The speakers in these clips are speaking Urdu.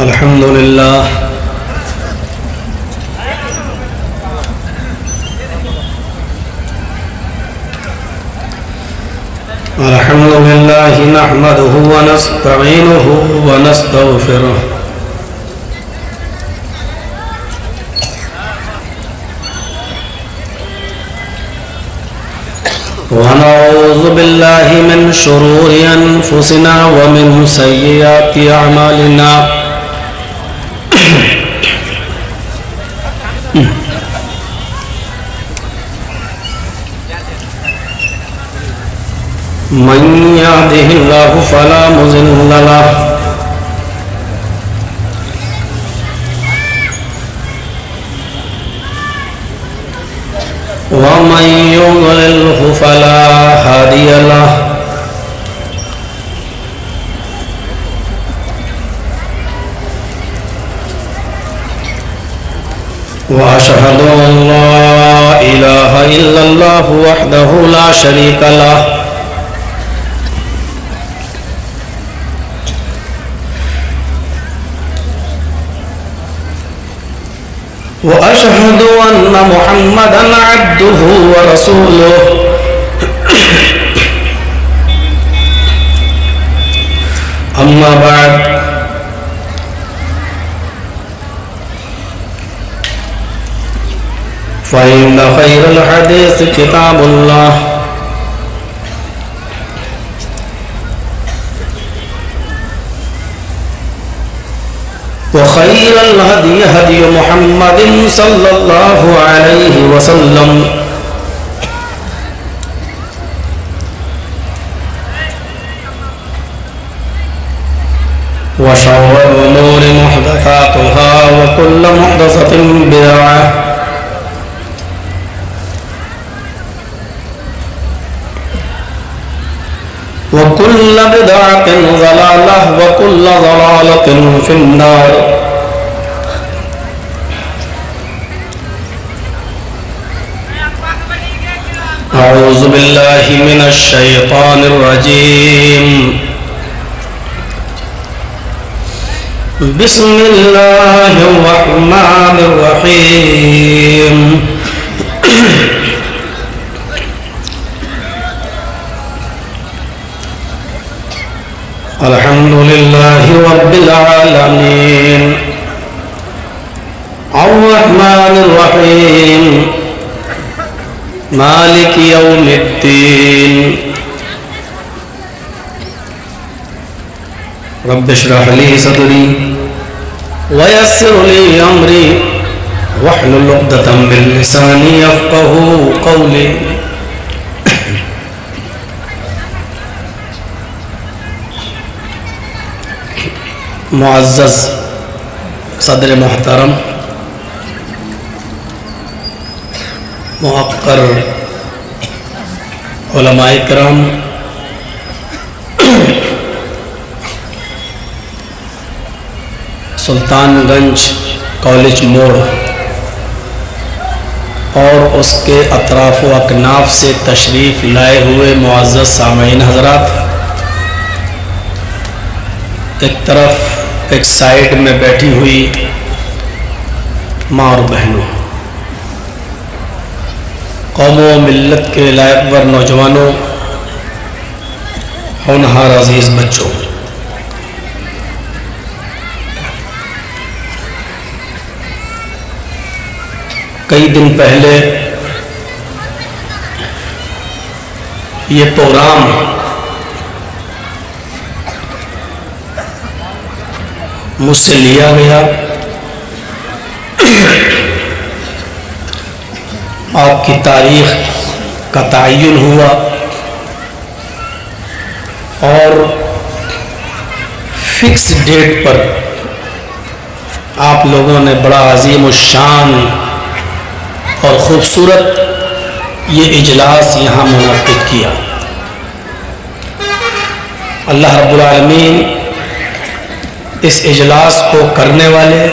الحمد لله الحمد لله نحمده ونستعينه ونستغفره ونعوذ بالله من شرور أنفسنا ومن سيئات أعمالنا من يهده الله فلا مضل له ومن يضلله فلا هادي له وأشهد أن لا إله إلا الله وحده لا شريك له وأشهد أن محمدًا عبده ورسوله أما بعد فإن خير الحديث كتاب الله وخير الهدي هدي محمد صلى الله عليه وسلم وشر الأمور محدثاتها وكل محدثة بدعة وكل بدعة ضلالة وكل ضلالة في النار أعوذ بالله من الشيطان الرجيم بسم الله الرحمن الرحيم الحمد لله رب العالمين الرحمن الرحيم مالك يوم الدين رب اشرح لي صدري ويسر لي أمري واحلل عقدة من لساني يفقهوا قولي معزز صدر محترم موقر علماء کرام سلطان گنج کالج موڑ اور اس کے اطراف و اکناف سے تشریف لائے ہوئے معزز سامعین حضرات، ایک طرف ایک سائیڈ میں بیٹھی ہوئی ماں اور بہنوں، قوم و ملت کے لائق ور نوجوانوں، ہونہار عزیز بچوں، کئی دن پہلے یہ پروگرام مجھ سے لیا گیا، آپ کی تاریخ کا تعین ہوا اور فکس ڈیٹ پر آپ لوگوں نے بڑا عظیم الشان اور خوبصورت یہ اجلاس یہاں منعقد کیا۔ اللہ رب العالمین اس اجلاس کو کرنے والے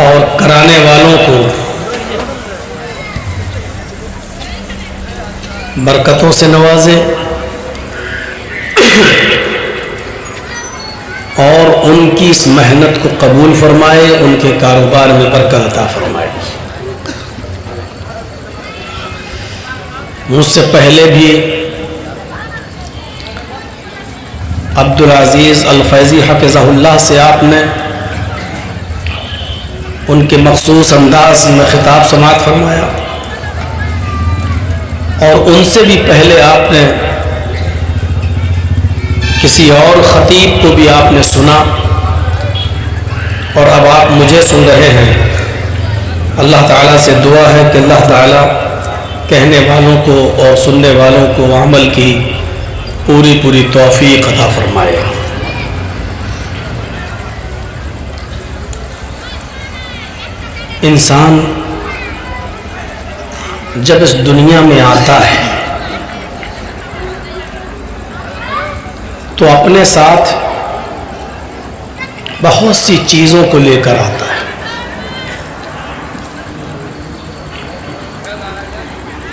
اور کرانے والوں کو برکتوں سے نوازے اور ان کی اس محنت کو قبول فرمائے، ان کے کاروبار میں برکت عطا فرمائے۔ مجھ سے پہلے بھی عبدالعزیز الفیضی حفظہ اللہ سے آپ نے ان کے مخصوص انداز میں خطاب سماعت فرمایا، اور ان سے بھی پہلے آپ نے کسی اور خطیب کو بھی آپ نے سنا، اور اب آپ مجھے سن رہے ہیں۔ اللہ تعالیٰ سے دعا ہے کہ اللہ تعالیٰ کہنے والوں کو اور سننے والوں کو عمل کی پوری توفیق عطا فرمائے۔ انسان جب اس دنیا میں آتا ہے تو اپنے ساتھ بہت سی چیزوں کو لے کر آتا ہے۔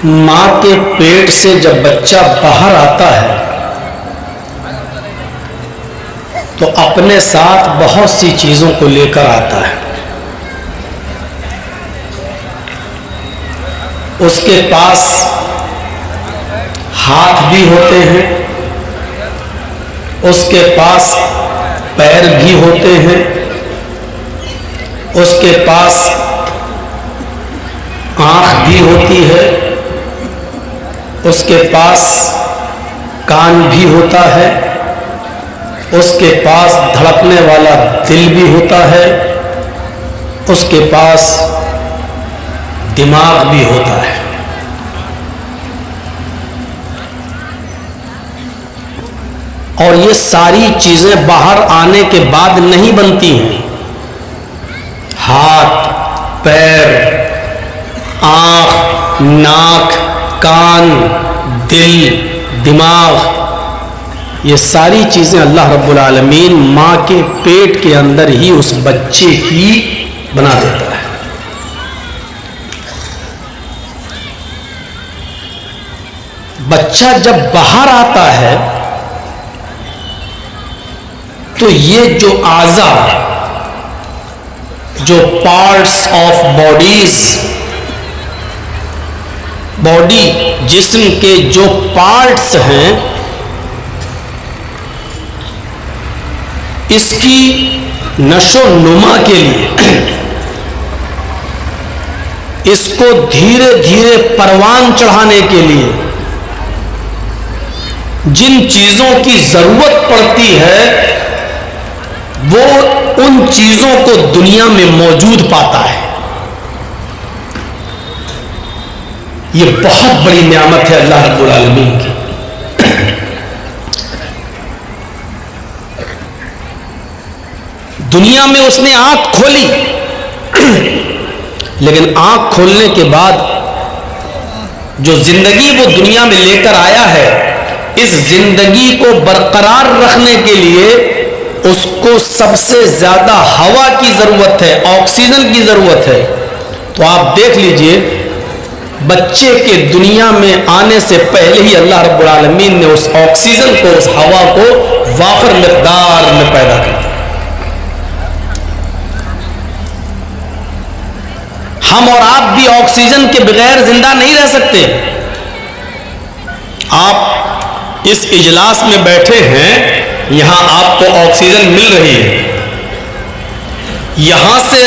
ماں کے پیٹ سے جب بچہ باہر آتا ہے تو اپنے ساتھ بہت سی چیزوں کو لے کر آتا ہے۔ اس کے پاس ہاتھ بھی ہوتے ہیں، اس کے پاس پیر بھی ہوتے ہیں، اس کے پاس آنکھ بھی ہوتی ہے، اس کے پاس کان بھی ہوتا ہے، اس کے پاس دھڑکنے والا دل بھی ہوتا ہے، اس کے پاس دماغ بھی ہوتا ہے۔ اور یہ ساری چیزیں باہر آنے کے بعد نہیں بنتی ہیں۔ ہاتھ، پیر، آنکھ، ناک، کان، دل، دماغ، یہ ساری چیزیں اللہ رب العالمین ماں کے پیٹ کے اندر ہی اس بچے کی بنا دیتا ہے۔ بچہ جب باہر آتا ہے تو یہ جو اعضاء، جو پارٹس آف باڈی، جسم کے جو پارٹس ہیں، اس کی نشو و نما کے لیے، اس کو دھیرے دھیرے پروان چڑھانے کے لیے جن چیزوں کی ضرورت پڑتی ہے وہ ان چیزوں کو دنیا میں موجود پاتا ہے۔ یہ بہت بڑی نعمت ہے اللہ رب العالمین کی۔ دنیا میں اس نے آنکھ کھولی، لیکن آنکھ کھولنے کے بعد جو زندگی وہ دنیا میں لے کر آیا ہے، اس زندگی کو برقرار رکھنے کے لیے اس کو سب سے زیادہ ہوا کی ضرورت ہے، آکسیجن کی ضرورت ہے۔ تو آپ دیکھ لیجئے، بچے کے دنیا میں آنے سے پہلے ہی اللہ رب العالمین نے اس آکسیجن کو، اس ہوا کو وافر مقدار میں پیدا کر دیا۔ ہم اور آپ بھی آکسیجن کے بغیر زندہ نہیں رہ سکتے۔ آپ اس اجلاس میں بیٹھے ہیں، یہاں آپ کو آکسیجن مل رہی ہے۔ یہاں سے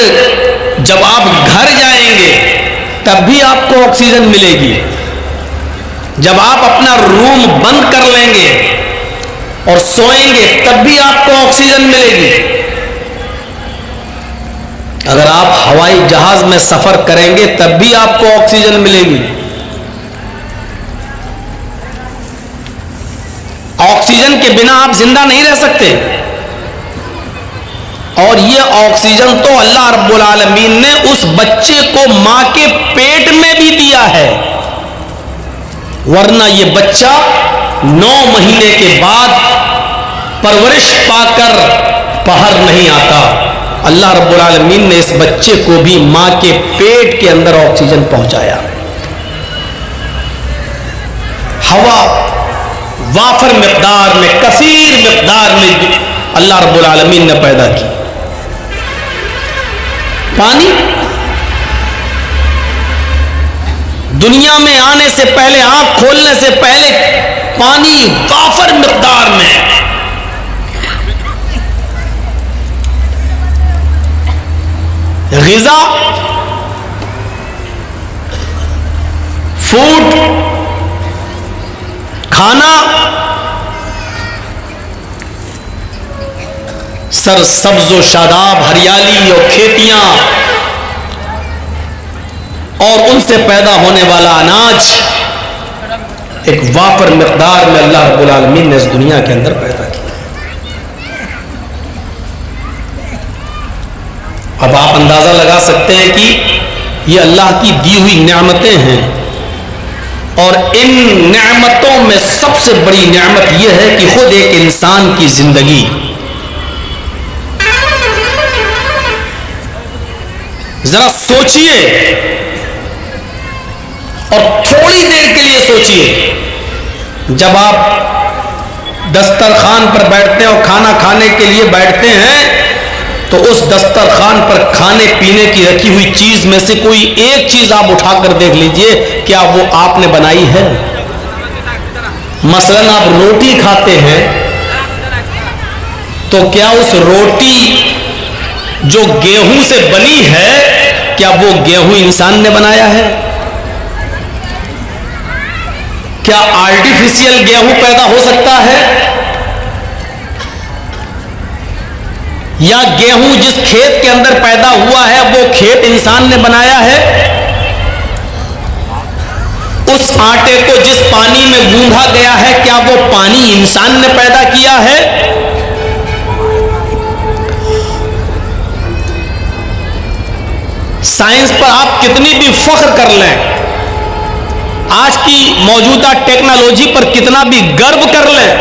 جب آپ گھر جائیں گے تب بھی آپ کو آکسیجن ملے گی۔ جب آپ اپنا روم بند کر لیں گے اور سوئیں گے تب بھی آپ کو آکسیجن ملے گی۔ اگر آپ ہوائی جہاز میں سفر کریں گے تب بھی آپ کو آکسیجن ملے گی۔ آکسیجن کے بنا آپ زندہ نہیں رہ سکتے، اور یہ آکسیجن تو اللہ رب العالمین نے اس بچے کو ماں کے پیٹ میں بھی دیا ہے، ورنہ یہ بچہ 9 مہینے کے بعد پرورش پا کر باہر نہیں آتا۔ اللہ رب العالمین نے اس بچے کو بھی ماں کے پیٹ کے اندر آکسیجن پہنچایا۔ ہوا وافر مقدار میں، کثیر مقدار میں اللہ رب العالمین نے پیدا کی۔ پانی دنیا میں آنے سے پہلے، آنکھ کھولنے سے پہلے پانی وافر مقدار میں، غذا، فوڈ، کھانا سر سبز و شاداب ہریالی اور کھیتیاں اور ان سے پیدا ہونے والا اناج ایک وافر مقدار میں اللہ رب العالمین نے اس دنیا کے اندر پیدا کیا۔ اب آپ اندازہ لگا سکتے ہیں کہ یہ اللہ کی دی ہوئی نعمتیں ہیں، اور ان نعمتوں میں سب سے بڑی نعمت یہ ہے کہ خود ایک انسان کی زندگی۔ ذرا سوچئے اور تھوڑی دیر کے لیے سوچئے، جب آپ دسترخوان پر بیٹھتے ہیں اور کھانا کھانے کے لیے بیٹھتے ہیں تو اس دسترخوان پر کھانے پینے کی رکھی ہوئی چیز میں سے کوئی ایک چیز آپ اٹھا کر دیکھ لیجئے، کیا وہ آپ نے بنائی ہے؟ مثلاً آپ روٹی کھاتے ہیں تو کیا اس روٹی جو گیہوں سے بنی ہے، کیا وہ گیہوں انسان نے بنایا ہے؟ کیا آرٹیفیشل گیہوں پیدا ہو سکتا ہے؟ یا گیہوں جس کھیت کے اندر پیدا ہوا ہے وہ کھیت انسان نے بنایا ہے؟ اس آٹے کو جس پانی میں گوندھا گیا ہے، کیا وہ پانی انسان نے پیدا کیا ہے؟ سائنس پر آپ کتنی بھی فخر کر لیں، آج کی موجودہ ٹیکنالوجی پر کتنا بھی گرو کر لیں،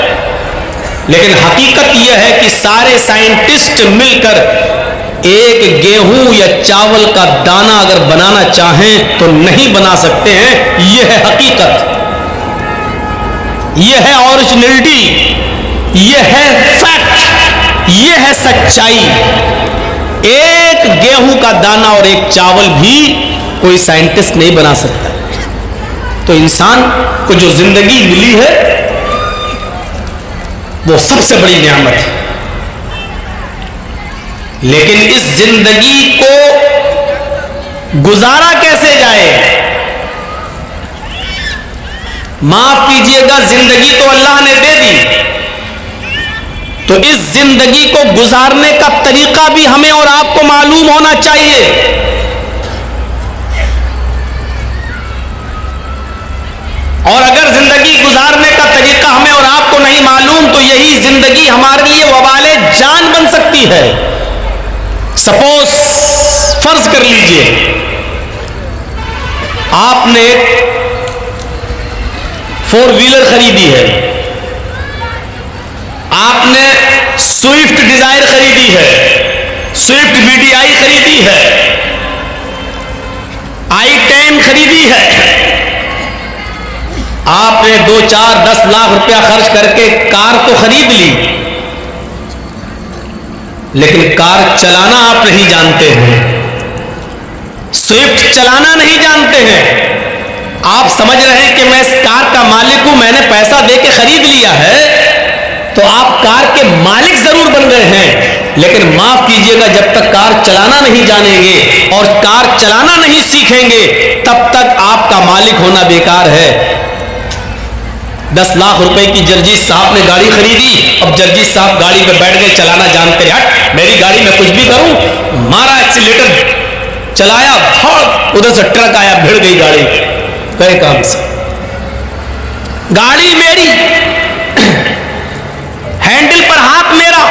لیکن حقیقت یہ ہے کہ سارے سائنٹسٹ مل کر ایک گیہوں یا چاول کا دانہ اگر بنانا چاہیں تو نہیں بنا سکتے ہیں۔ یہ ہے حقیقت، یہ ہے اوریجنلٹی، یہ ہے فیکٹ، یہ ہے سچائی۔ ایک گیہوں کا دانہ اور ایک چاول بھی کوئی سائنٹسٹ نہیں بنا سکتا۔ تو انسان کو جو زندگی ملی ہے وہ سب سے بڑی نعمت ہے، لیکن اس زندگی کو گزارا کیسے جائے؟ معاف کیجئے گا، زندگی تو اللہ نے دے دی، تو اس زندگی کو گزارنے کا طریقہ بھی ہمیں اور آپ کو معلوم ہونا چاہیے۔ اور اگر زندگی گزارنے کا طریقہ ہمیں اور آپ کو نہیں معلوم تو یہی زندگی ہمارے لیے وبال جان بن سکتی ہے۔ سپوز فرض کر لیجئے آپ نے 4 ویلر خریدی ہے، آپ نے سوئفٹ ڈیزائر خریدی ہے، سوئفٹ BDI خریدی ہے، i10 خریدی ہے، آپ نے 2, 4, 10 لاکھ روپیہ خرچ کر کے کار تو خرید لی، لیکن کار چلانا آپ نہیں جانتے ہیں، سوئفٹ چلانا نہیں جانتے ہیں۔ آپ سمجھ رہے ہیں کہ میں اس کار کا مالک ہوں، میں نے پیسہ دے کے خرید لیا ہے، تو آپ کار کے مالک ضرور بن گئے ہیں، لیکن معاف کیجئے گا، جب تک کار چلانا نہیں جانیں گے اور کار چلانا نہیں سیکھیں گے تب تک آپ کا مالک ہونا بیکار ہے۔ 10 لاکھ روپے کی جرجیت صاحب نے گاڑی خریدی، اب جرجیت صاحب گاڑی پہ بیٹھ گئے، چلانا جانتے ہیں، ہٹ میری گاڑی میں کچھ بھی کروں، مارا ایکسیلیٹر، چلایا، پھاڑ، ادھر سے ٹرک آیا، بھڑ گئی گاڑی، گئے کام سے۔ گاڑی میری، ہینڈل پر ہاتھ میرا،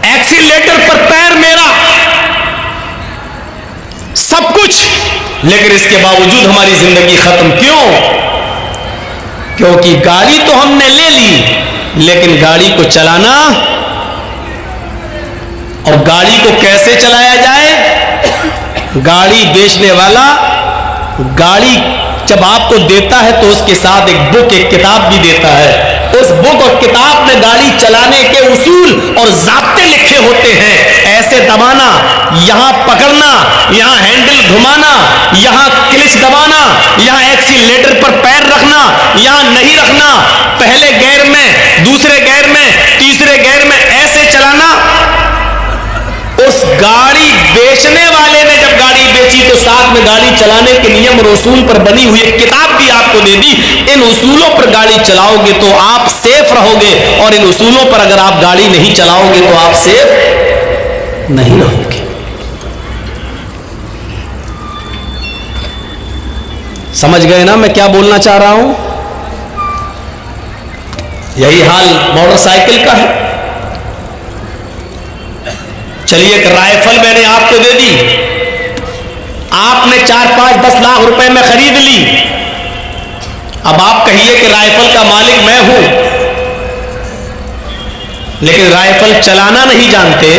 ایکسیلیٹر پر پیر میرا، سب کچھ، لیکن اس کے باوجود ہماری زندگی ختم کیوں؟ کیونکہ گاڑی تو ہم نے لے لی، لیکن گاڑی کو چلانا اور گاڑی کو کیسے چلایا جائے؟ گاڑی بیچنے والا گاڑی جب آپ کو دیتا ہے تو اس کے ساتھ ایک بک، ایک کتاب بھی دیتا ہے، اس بک اور کتاب میں گاڑی چلانے کے اصول اور ضابطے لکھے ہوتے ہیں، ایسے دبانا، یہاں پکڑنا، یہاں ہینڈل گھمانا، یہاں کلچ دبانا، یہاں ایکسیلیٹر پر پیر رکھنا، یہاں نہیں رکھنا، پہلے گیئر میں، دوسرے گیئر میں، تیسرے گیئر میں ایسے چلانا۔ اس گاڑی بیچنے والے نے جب گاڑی بیچی تو ساتھ میں گاڑی چلانے کے نیم اور اصول پر بنی ہوئی ایک کتاب بھی آپ کو دے دی، ان اصولوں پر گاڑی چلاؤ گے تو آپ سیف رہو گے، اور ان اصولوں پر اگر آپ گاڑی نہیں چلاؤ گے تو آپ سیف نہیں رہو گے۔ سمجھ گئے نا میں کیا بولنا چاہ رہا ہوں؟ یہی حال موٹر سائیکل کا ہے۔ چلیے ایک رائفل میں نے آپ کو دے دی، آپ نے 4-5-10 لاکھ روپے میں خرید لی، اب آپ کہیے کہ رائفل کا مالک میں ہوں، لیکن رائفل چلانا نہیں جانتے،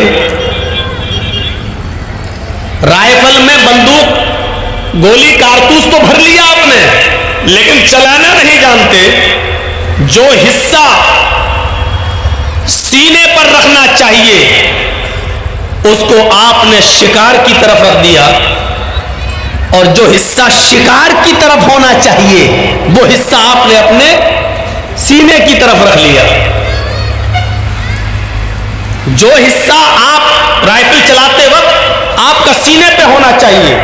رائفل میں بندوق گولی کارتوس تو بھر لیا آپ نے لیکن چلانا نہیں جانتے، جو حصہ سینے پر رکھنا چاہیے اس کو آپ نے شکار کی طرف رکھ دیا، اور جو حصہ شکار کی طرف ہونا چاہیے وہ حصہ آپ نے اپنے سینے کی طرف رکھ لیا۔ جو حصہ آپ رائفل چلاتے وقت آپ کا سینے پہ ہونا چاہیے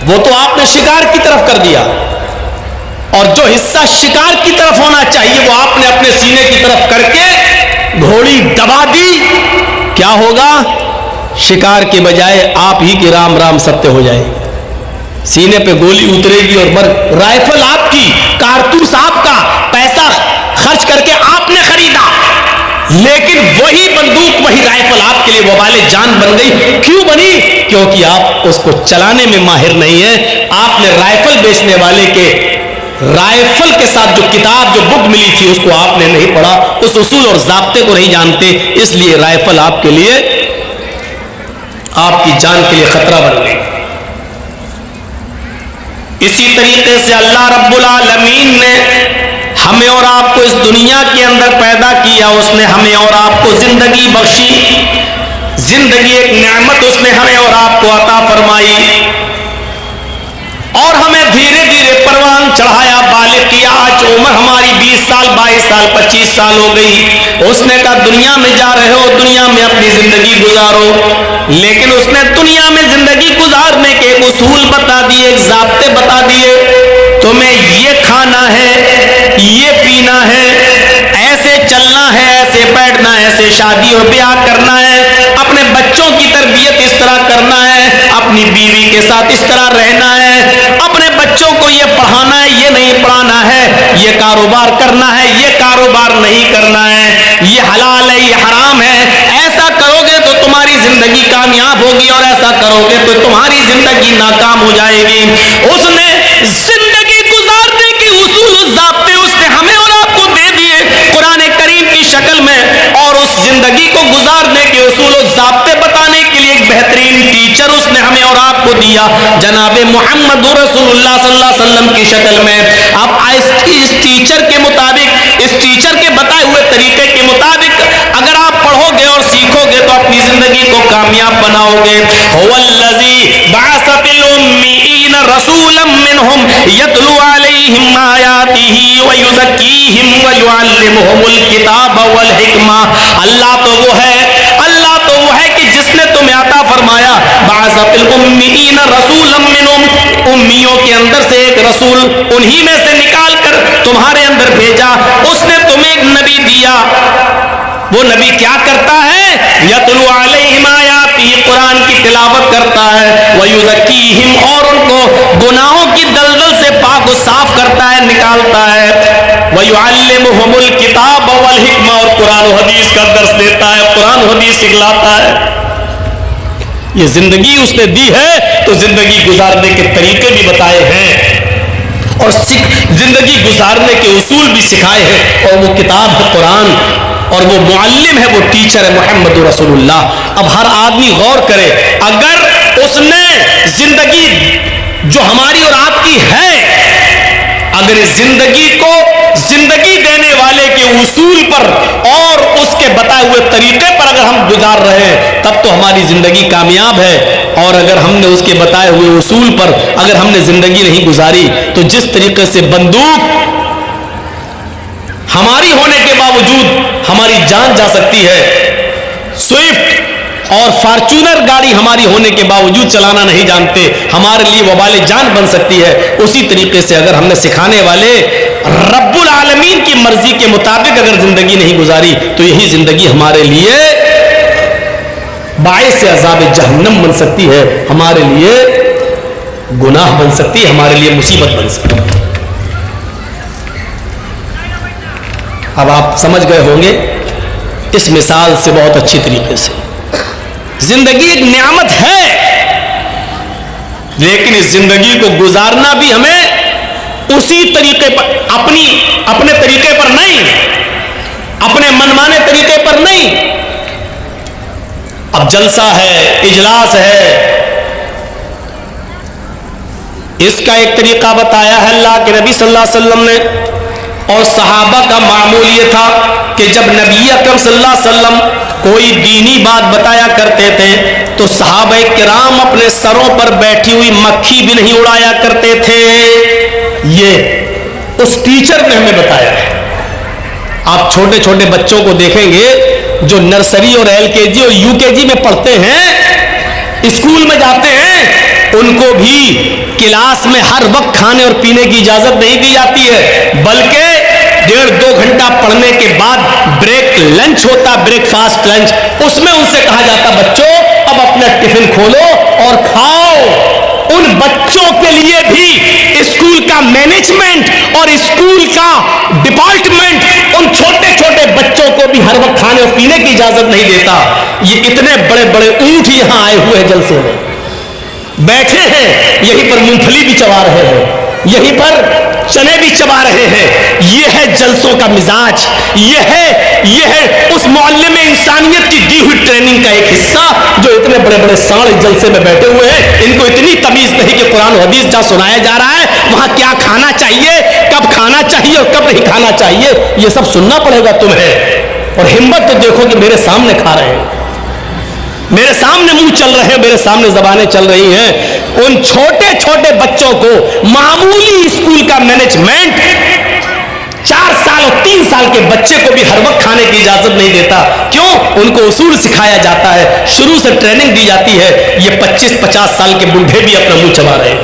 وہ تو آپ نے شکار کی طرف کر دیا، اور جو حصہ شکار کی طرف ہونا چاہیے وہ آپ نے اپنے سینے کی طرف کر کے گھوڑی دبا دی۔ کیا ہوگا؟ شکار کے بجائے آپ ہی کی رام رام ستیہ ہو جائے گی، سینے پہ گولی اترے گی اور رائفل آپ کی، کارتوس آپ کا، پیسہ خرچ کر کے آپ نے خریدا، لیکن وہی بندوق وہی رائفل آپ کے لیے وبال جان بن گئی۔ کیوں بنی؟ کیونکہ آپ اس کو چلانے میں ماہر نہیں ہیں۔ آپ نے رائفل بیچنے والے کے رائفل کے ساتھ جو کتاب جو بک ملی تھی اس کو آپ نے نہیں پڑھا، اس اصول اور ضابطے کو نہیں جانتے، اس لیے رائفل آپ کے لیے، آپ کی جان کے لیے خطرہ بن گئی۔ اسی طریقے سے اللہ رب العالمین نے ہمیں اور آپ کو اس دنیا کے اندر پیدا کیا، اس نے ہمیں اور آپ کو زندگی بخشی، زندگی ایک نعمت اس نے ہمیں اور آپ کو عطا فرمائی، اور ہمیں دھیرے دھیرے پروان چڑھایا، بالغ کیا۔ آج عمر ہماری 20 سال 22 سال 25 سال ہو گئی، اس نے کہا دنیا میں جا رہے ہو، دنیا میں اپنی زندگی گزارو، لیکن اس نے دنیا میں زندگی گزارنے کے ایک اصول بتا دیے، ایک ضابطے بتا دیے، تمہیں یہ کھانا ہے، یہ پینا ہے، ایسے چلنا ہے، ایسے بیٹھنا ہے، ایسے شادی و بیاہ کرنا ہے، اپنے بچوں کی تربیت اس طرح کرنا ہے، اپنی بیوی کے ساتھ اس طرح رہنا ہے، اپنے بچوں کو یہ پڑھانا ہے، یہ نہیں پڑھانا ہے، یہ کاروبار کرنا ہے، یہ کاروبار نہیں کرنا ہے، یہ حلال ہے، یہ حرام ہے، ایسا کرو گے تو تمہاری زندگی کامیاب ہوگی اور ایسا کرو گے تو تمہاری زندگی ناکام ہو جائے گی۔ اس نے زندگی گزارنے کے اصول و ضابطے اس نے ہمیں اور آپ کو دے دیے قرآن کریم کی شکل میں، اور اس زندگی کو گزارنے کے اصول و ضابطے بتانے کے لیے ایک بہترین ٹیچر اس نے ہمیں اور آپ کو دیا، جناب محمد رسول اللہ صلی اللہ علیہ وسلم کی شکل میں۔ اب اس ٹیچر کے مطابق، اس ٹیچر کے بتائے ہوئے طریقے کے مطابق اگر آپ پڑھو گے اور سیکھو گے تو اپنی زندگی کو کامیاب بناؤ گے۔ هو الذی بعث فی الأمیین رسولا منہم یتلو علیہم آیاتہ ویزکیہم ویعلمہم الکتاب والحکمہ۔ اللہ تو وہ ہے کہ جس نے تمہیں عطا فرمایا، بعث فی الأمیین رسولا منہم، امیوں کے اندر سے ایک رسول انہی میں سے نکال کر تمہارے اندر بھیجا، اس نے تمہیں ایک نبی دیا۔ وہ نبی کیا کرتا ہے؟ یتلو علیہم آیاتہ، قرآن کی تلاوت کرتا ہے، ویزکیہم، اور ان کو گناہوں کی دلدل سے پاک و صاف کرتا ہے، نکالتا ہے، ویعلمہم الکتاب والحکمہ، اور قرآن و حدیث کا درس دیتا ہے، قرآن و حدیث سکھلاتا ہے۔ یہ زندگی اس نے دی ہے تو زندگی گزارنے کے طریقے بھی بتائے ہیں اور زندگی گزارنے کے اصول بھی سکھائے ہیں، اور وہ کتاب ہے قرآن، اور وہ معلم ہے، وہ ٹیچر ہے محمد رسول اللہ۔ اب ہر آدمی غور کرے، اگر اس نے زندگی جو ہماری اور آپ کی ہے، اگر اس زندگی کو زندگی دینے والے کے اصول پر اور اس کے بتائے ہوئے طریقے پر اگر ہم گزار رہے ہیں تب تو ہماری زندگی کامیاب ہے. اور اگر ہم نے اس کے بتائے ہوئے اصول پر اگر ہم نے زندگی نہیں گزاری تو جس طریقے سے بندوق ہماری ہونے کے باوجود ہماری جان جا سکتی ہے, سوئفٹ اور فارچونر گاڑی ہماری ہونے کے باوجود چلانا نہیں جانتے, ہمارے لیے وبال جان بن سکتی ہے, اسی طریقے سے اگر ہم نے سکھانے والے رب العالمین کی مرضی کے مطابق اگر زندگی نہیں گزاری تو یہی زندگی ہمارے لیے باعث عذاب جہنم بن سکتی ہے, ہمارے لیے گناہ بن سکتی ہے, ہمارے لیے مصیبت بن سکتی ہے. اب آپ سمجھ گئے ہوں گے اس مثال سے بہت اچھی طریقے سے. زندگی ایک نعمت ہے, لیکن اس زندگی کو گزارنا بھی ہمیں اسی طریقے پر, اپنے طریقے پر نہیں, اپنے منمانے طریقے پر نہیں. اب جلسہ ہے, اجلاس ہے, اس کا ایک طریقہ بتایا ہے اللہ کے نبی صلی اللہ علیہ وسلم نے, اور صحابہ کا معمول یہ تھا کہ جب نبی اکرم صلی اللہ علیہ وسلم کوئی دینی بات بتایا کرتے تھے تو صحابہ کرام اپنے سروں پر بیٹھی ہوئی مکھی بھی نہیں اڑایا کرتے تھے. یہ اس ٹیچر نے ہمیں بتایا ہے. آپ چھوٹے چھوٹے بچوں کو دیکھیں گے جو نرسری اور LKG اور UKG میں پڑھتے ہیں, اسکول میں جاتے ہیں, ان کو بھی کلاس میں ہر وقت کھانے اور پینے کی اجازت نہیں دی جاتی ہے, بلکہ 1.5-2 گھنٹہ پڑھنے کے بعد بریک لنچ ہوتا, بریک فاسٹ لنچ, اس میں ان سے کہا جاتا بچوں اب اپنا ٹفن کھولو اور کھاؤ. ان بچوں کے لیے بھی اسکول کا مینجمنٹ اور اسکول کا ڈپارٹمنٹ ان چھوٹے چھوٹے بچوں کو بھی ہر وقت کھانے اور پینے کی اجازت نہیں دیتا. یہ اتنے بڑے بڑے اونٹ یہاں آئے ہوئے جلسے میں بیٹھے ہیں, یہیں پر مونگ پھلی بھی چبا رہے ہیں, یہیں پر چنے بھی چبا رہے ہیں. یہ ہے جلسوں کا مزاج, یہ ہے اس معلم انسانیت کی دی ہوئی ٹریننگ کا ایک حصہ جو اتنے بڑے بڑے ساڑھے جلسے میں بیٹھے ہوئے ہیں. ان کو اتنی تمیز نہیں کہ قرآن و حدیث جہاں سنایا جا رہا ہے وہاں کیا کھانا چاہیے, کب کھانا چاہیے اور کب نہیں کھانا چاہیے, یہ سب سننا پڑے گا تمہیں. اور ہمت تو دیکھو کہ میرے سامنے کھا رہے ہیں, میرے سامنے منہ چل رہے ہیں, میرے سامنے زبانیں چل رہی ہیں. ان چھوٹے چھوٹے بچوں کو معمولی اسکول کا مینجمنٹ 4 سال اور 3 سال کے بچے کو بھی ہر وقت کھانے کی اجازت نہیں دیتا. کیوں؟ ان کو اصول سکھایا جاتا ہے, شروع سے ٹریننگ دی جاتی ہے. یہ 25-50 سال کے بوڑھے بھی اپنا منہ چبا رہے ہیں.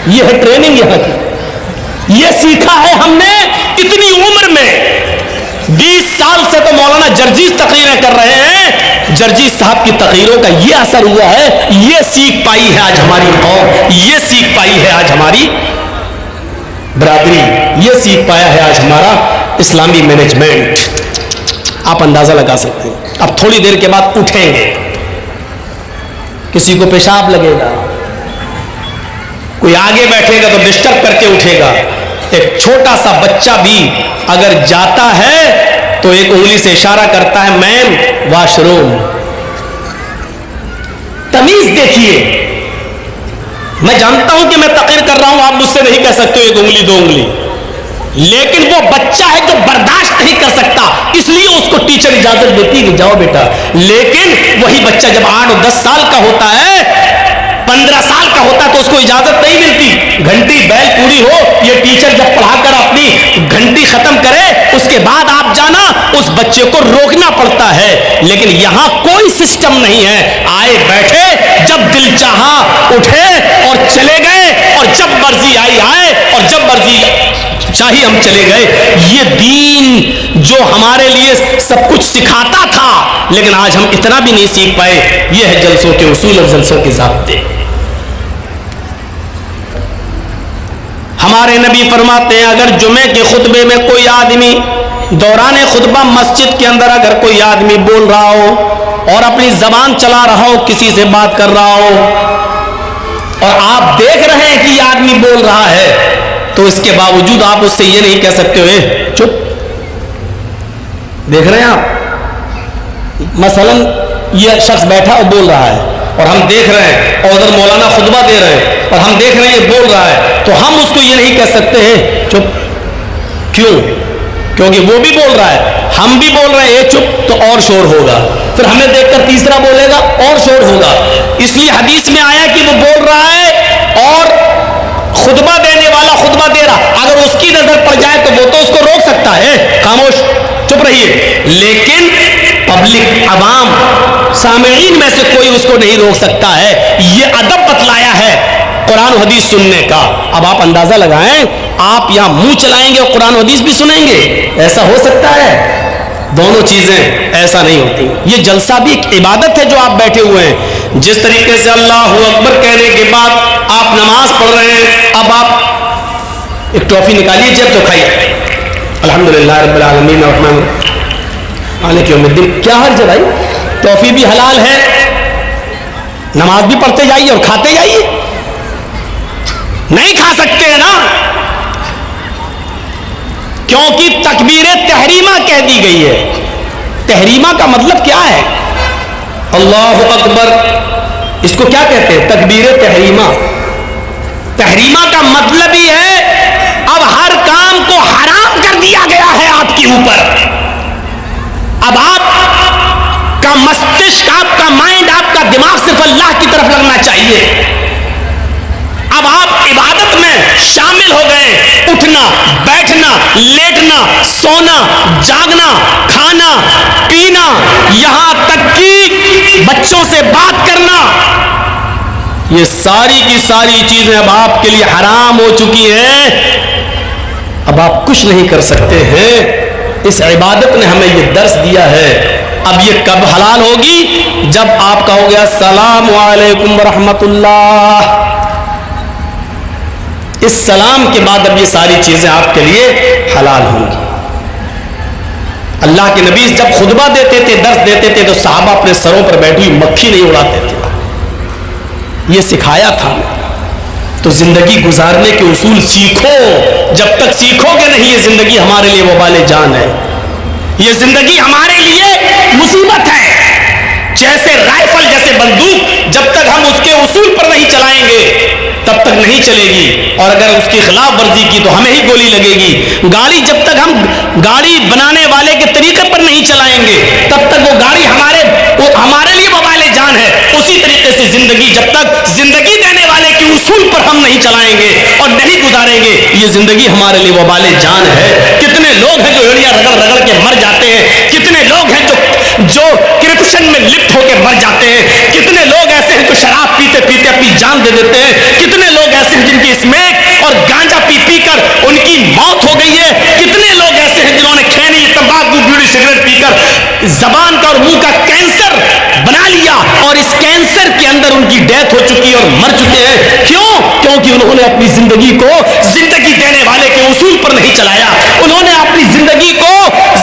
یہ ہے ٹریننگ یہاں کی, یہ سیکھا ہے ہم نے اتنی عمر میں. 20 سال سے تو مولانا جرجیز تقریریں کر رہے ہیں. جرجیز صاحب کی تقریروں کا یہ اثر ہوا ہے, یہ سیکھ پائی ہے آج ہماری قوم, یہ سیکھ پائی ہے آج ہماری برادری, یہ سیکھ پایا ہے آج ہمارا اسلامی مینجمنٹ. آپ اندازہ لگا سکتے ہیں. اب تھوڑی دیر کے بعد اٹھیں گے, کسی کو پیشاب لگے گا, کوئی آگے بیٹھے گا تو ڈسٹرب کر کے اٹھے گا. ایک چھوٹا سا بچہ بھی اگر جاتا ہے تو ایک انگلی سے اشارہ کرتا ہے میم واش روم. تمیز دیکھیے. میں جانتا ہوں کہ میں تقریر کر رہا ہوں, آپ مجھ سے نہیں کہہ سکتے ایک انگلی 2 انگلی, لیکن وہ بچہ ہے جو برداشت نہیں کر سکتا, اس لیے اس کو ٹیچر اجازت دیتی کہ جاؤ بیٹا. لیکن وہی بچہ جب 8 اور 10 سال کا ہوتا ہے, 15 سال کا ہوتا ہے تو اس کو اجازت نہیں ملتی. گھنٹی بیل پوری ہو, یہ ٹیچر جب پڑھا کر اپنی گھنٹی ختم کرے اس کے بعد آپ جانا, اس بچے کو روکنا پڑتا ہے. لیکن یہاں کوئی سسٹم نہیں ہے, آئے بیٹھے, جب دل چاہا اٹھے اور چلے گئے, اور جب مرضی آئی آئے اور جب مرضی چاہیے ہم چلے گئے. یہ دین جو ہمارے لیے سب کچھ سکھاتا تھا لیکن آج ہم اتنا بھی نہیں سیکھ پائے, یہ ہے جلسوں کے اصول اور جلسوں کے ضابطے. ہمارے نبی فرماتے ہیں اگر جمعے کے خطبے میں کوئی آدمی دوران خطبہ مسجد کے اندر اگر کوئی آدمی بول رہا ہو اور اپنی زبان چلا رہا ہو, کسی سے بات کر رہا ہو اور آپ دیکھ رہے ہیں کہ یہ آدمی بول رہا ہے, تو اس کے باوجود آپ اس سے یہ نہیں کہہ سکتے ہوئے چپ. دیکھ رہے ہیں آپ, مثلا یہ شخص بیٹھا اور بول رہا ہے اور ہم دیکھ رہے ہیں, اور ادھر مولانا خطبہ دے رہے ہیں اور ہم دیکھ رہے ہیں یہ بول رہا ہے, تو ہم اس کو یہ نہیں کہہ سکتے ہیں چپ. کیوں؟ کیونکہ وہ بھی بول رہا ہے، ہم بھی بول رہے ہیں اے چپ، تو اور شور ہوگا، پھر ہمیں دیکھ کر تیسرا بولے گا اور شور ہوگا. اس لیے حدیث میں آیا کہ وہ بول رہا ہے اور خطبہ دینے والا خطبہ دے رہا، اگر اس کی نظر پڑ جائے تو وہ تو اس کو روک سکتا ہے، خاموش چپ رہیے، لیکن پبلک عوام سامعین میں سے کوئی اس کو نہیں روک سکتا ہے. یہ ادب بتلایا ہے قرآن و حدیث سننے کا. اب آپ اندازہ لگائیں، آپ یہاں منہ چلائیں گے اور قرآن و حدیث بھی سنیں گے، ایسا ہو سکتا ہے؟ دونوں چیزیں ایسا نہیں ہوتی. یہ جلسہ بھی ایک عبادت ہے جو آپ بیٹھے ہوئے ہیں. جس طریقے سے اللہ اکبر کہنے کے بعد آپ نماز پڑھ رہے ہیں، اب آپ ایک ٹافی نکالیے جیب تو کھائیے، الحمدللہ رب العالمین الرحمن مالک یوم الدین. کیا حرج ہے بھائی؟ ٹافی بھی حلال ہے، نماز بھی پڑھتے جائیے اور کھاتے جائیے. نہیں کھا سکتے ہیں نا، کیونکہ تکبیر تحریمہ کہہ دی گئی ہے. تحریمہ کا مطلب کیا ہے؟ اللہ اکبر، اس کو کیا کہتے ہیں؟ تکبیر تحریمہ. تحریمہ کا مطلب ہی ہے اب ہر کام کو حرام کر دیا گیا ہے آپ کے اوپر. اب آپ کا مستشک، آپ کا مائنڈ، آپ کا دماغ صرف اللہ کی طرف لگنا چاہیے. اب آپ عبادت میں شامل ہو گئے، اٹھنا، بیٹھنا، لیٹنا، سونا، جاگنا، کھانا، پینا، یہاں تک کہ بچوں سے بات کرنا، یہ ساری کی ساری چیزیں اب آپ کے لیے حرام ہو چکی ہیں. اب آپ کچھ نہیں کر سکتے ہیں. اس عبادت نے ہمیں یہ درس دیا ہے. اب یہ کب حلال ہوگی؟ جب آپ کہو گے السلام علیکم ورحمۃ اللہ. اس سلام کے بعد اب یہ ساری چیزیں آپ کے لیے حلال ہوں گی. اللہ کے نبی جب خطبہ دیتے تھے، درس دیتے تھے، تو صحابہ اپنے سروں پر بیٹھی ہوئی مکھی نہیں اڑاتے تھے. یہ سکھایا تھا. تو زندگی گزارنے کے اصول سیکھو. جب تک سیکھو گے نہیں، یہ زندگی ہمارے لیے وبال جان ہے. یہ زندگی ہمارے لیے مصیبت ہے. جیسے رائفل، جیسے بندوق، جب تک ہم اس کے اصول پر نہیں چلائیں گے تب تک نہیں چلے گی، اور اگر اس کی خلاف ورزی کی تو ہمیں ہی گولی لگے گی. گاڑی جب تک ہم گاڑی بنانے والے کے طریقے پر نہیں چلائیں گے تب تک وہ گاڑی ہمارے لیے وبال جان ہے. اسی طریقے سے زندگی، جب تک زندگی دینے والے کے اصول پر ہم نہیں چلائیں گے اور نہیں گزاریں گے، یہ زندگی ہمارے لیے وبال جان ہے. کتنے لوگ ہیں جو ایڑیاں رگڑ رگڑ کے مر جاتے ہیں، کتنے لوگ ہیں جو کرپشن میں لپت ہو کے مر جاتے ہیں، کتنے لوگ ایسے ہیں جو شراب پیتے پیتے اپنی جان دے دیتے ہیں، کتنے لوگ ایسے ہیں جن کی اسمیک اور گانجا پی پی کر ان کی موت ہو گئی ہے، کتنے لوگ ایسے ہیں جنہوں نے کھینی، تمباکو، بیڑی، سگریٹ پی کر زبان کا اور منہ کا کینسر بنا لیا، اور اس کینسر کے اندر ان کی ڈیتھ ہو چکی اور مر چکے ہیں. کیوں؟ کیونکہ انہوں نے اپنی زندگی کو زندگی دینے والے کے اصول پر نہیں چلایا. انہوں نے اپنی زندگی کو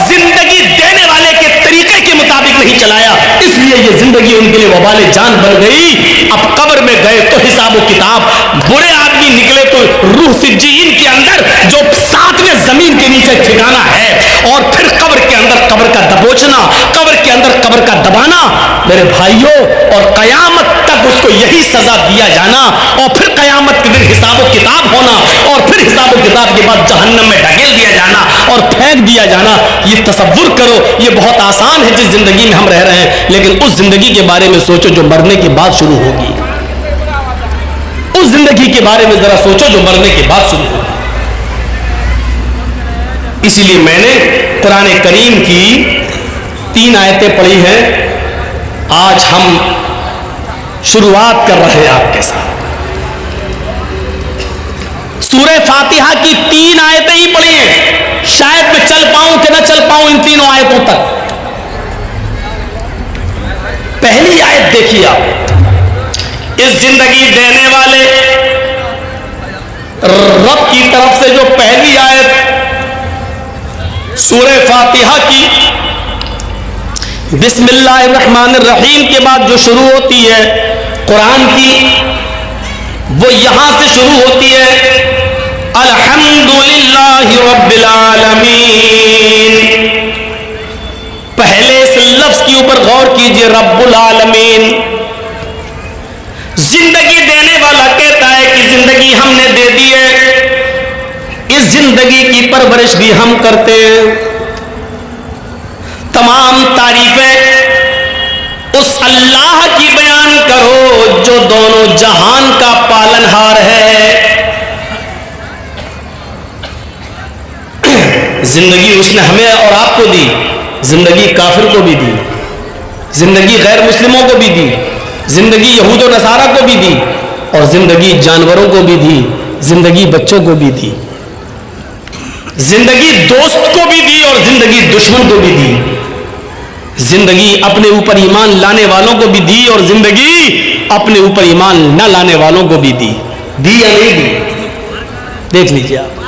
زندگی دینے والے کے طریقے کے مطابق نہیں چلایا. اس لیے یہ زندگی ان کے لیے وبال جان بن گئی. اب قبر میں گئے تو حساب و کتاب، برے آدمی نکلے تو روح سجین کے اندر جو 7ویں زمین کے نیچے ٹھکانا ہے، اور پھر قبر کے اندر قبر کا دبوچنا، قبر کے اندر قبر کا دبانا. میرے بھائیوں، اور قیامت تک اس کو یہی سزا دیا جانا، اور پھر قیامت کے دن حساب و کتاب ہونا، اور پھر حساب و کتاب کے بعد جہنم میں ڈھکیل دیا جانا اور پھینک دیا جانا. یہ تصور کرو، یہ بہت آسان ہے جس زندگی میں ہم رہ رہے ہیں، لیکن اس زندگی کے بارے میں سوچو جو مرنے کے بعد شروع ہوگی. اس زندگی کے بارے میں ذرا سوچو جو مرنے کے بعد شروع ہوگی. اسی لیے میں نے قرآن کریم کی 3 آیتیں پڑھی ہیں. آج ہم شروعات کر رہے ہیں آپ کے ساتھ. سورہ فاتحہ کی 3 آیتیں ہی پڑھی ہیں. شاید میں چل پاؤں کہ نہ چل پاؤں ان 3 آیتوں تک. پہلی آیت دیکھیے آپ. اس زندگی دینے والے رب کی طرف سے جو پہلی آیت سورہ فاتحہ کی بسم اللہ الرحمن الرحیم کے بعد جو شروع ہوتی ہے قرآن کی، وہ یہاں سے شروع ہوتی ہے الحمدللہ رب العالمین. پہلے اس لفظ کے اوپر غور کیجئے، رب العالمین. زندگی دینے والا کہتا ہے کہ زندگی ہم نے دے دی ہے، اس زندگی کی پرورش بھی ہم کرتے ہیں. تمام تعریفیں اس اللہ کی بیان کرو جو دونوں جہان کا پالنہار ہے. زندگی اس نے ہمیں اور آپ کو دی, زندگی کافر کو بھی دی, زندگی غیر مسلموں کو بھی دی, زندگی یہود و نصارہ کو بھی دی, اور زندگی جانوروں کو بھی دی, زندگی بچوں کو بھی دی, زندگی دوست کو بھی دی اور زندگی دشمن کو بھی دی, زندگی اپنے اوپر ایمان لانے والوں کو بھی دی اور زندگی اپنے اوپر ایمان نہ لانے والوں کو بھی دی. دی یا نہیں دی؟ دیکھ لیجیے آپ.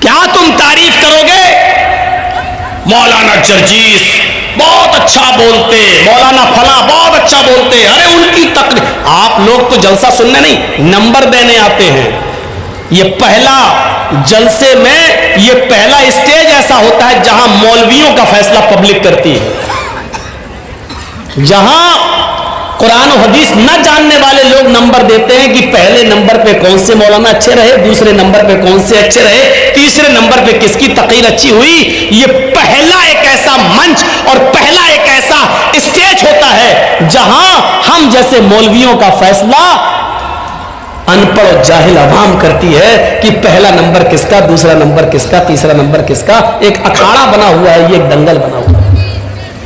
کیا تم تعریف کرو گے مولانا جرجیس بہت اچھا بولتے, مولانا فلاں بہت اچھا بولتے, ارے ان کی تقریر. آپ لوگ تو جلسہ سننے نہیں نمبر دینے آتے ہیں. یہ پہلا جلسے میں یہ پہلا اسٹیج ایسا ہوتا ہے جہاں مولویوں کا فیصلہ پبلک کرتی ہے, جہاں قرآن و حدیث نہ جاننے والے لوگ نمبر دیتے ہیں کہ پہلے نمبر پہ کون سے مولانا اچھے رہے, دوسرے نمبر پہ کون سے اچھے رہے, تیسرے نمبر پہ کس کی تقریر اچھی ہوئی. یہ پہلا ایک ایسا منچ اور پہلا ایک ایسا اسٹیج ہوتا ہے جہاں ہم جیسے مولویوں کا فیصلہ ان پڑھ اور جاہل عوام کرتی ہے کہ پہلا نمبر کس کا, دوسرا نمبر کس کا, تیسرا نمبر کس کا. ایک اکھاڑا بنا ہوا ہے, یہ ایک دنگل بنا ہوا ہے,